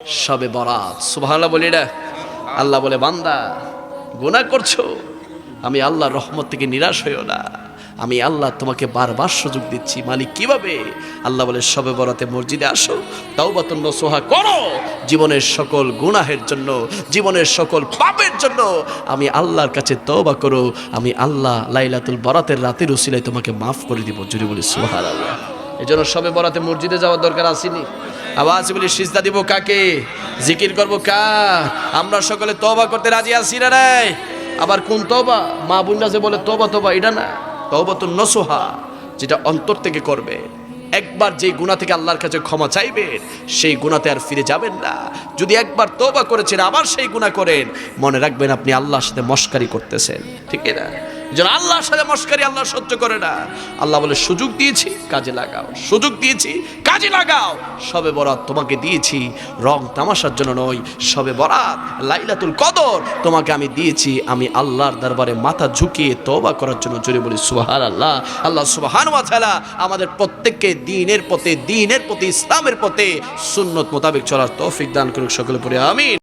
শবে বরাত সুবহানাল্লাহ বলি না। আল্লাহ বলে বান্দা গুনাহ করছো, আমি আল্লাহর রহমত থেকে নিরাশ হইও না, আমি আল্লাহ তোমাকে বারবার সুযোগ দিচ্ছি। মালিক কিভাবে? আল্লাহ বলে শবে বরাতে মসজিদে আসো, তাওবাতুন নসুহা করো, জীবনের সকল গুনাহের জন্য, জীবনের সকল পাপের জন্য আমি আল্লাহর কাছে তওবা করো, আমি আল্লাহ লাইলাতুল বরাতের রাতের উসিলায় তোমাকে মাফ করে দিব। জুড়ে বলি সুবহানাল্লাহ। এজন্য শবে বরাতে মসজিদে যাওয়ার দরকার আসেনি। আওয়াজ বলি সিজদা দিব কাকে, জিকির করব কার? আমরা সকলে তওবা করতে রাজি আছি না নাই? আবার কোন তওবা? মা বোনরা যে বলে তওবা তওবা, এটা না, তওবাতুন নসুহা, যেটা অন্তর থেকে করবে। একবার যে গুনাহ থেকে আল্লাহর কাছে ক্ষমা চাইবেন, সেই গুনাহতে আর ফিরে যাবেন না। যদি একবার তওবা করেছেন আবার সেই গুনাহ করেন, মনে রাখবেন আপনি আল্লাহর সাথে মশকারি করতেছেন, ঠিক না? যেন আল্লাহর সাথে মশকারি আল্লাহ সহ্য করে না। আল্লাহ বলে সুযোগ দিয়েছি কাজে লাগাও, সুযোগ দিয়েছি কাজে লাগাও। শবে বরাত তোমাকে দিয়েছি রং তামাশার জন্য নয়, শবে বরাত লাইলাতুল কদর তোমাকে আমি দিয়েছি আমি আল্লাহর দরবারে মাথা ঝুঁকিয়ে তওবা করার জন্য। জোরে বলি সুবহানাল্লাহ। আল্লাহ সুবহানাহু ওয়া তাআলা আমাদের প্রত্যেককে দ্বীনের পথে, ইসলামের পথে সুন্নত মোতাবেক চলার তৌফিক দান করুক। সকলে পড়ে আমিন।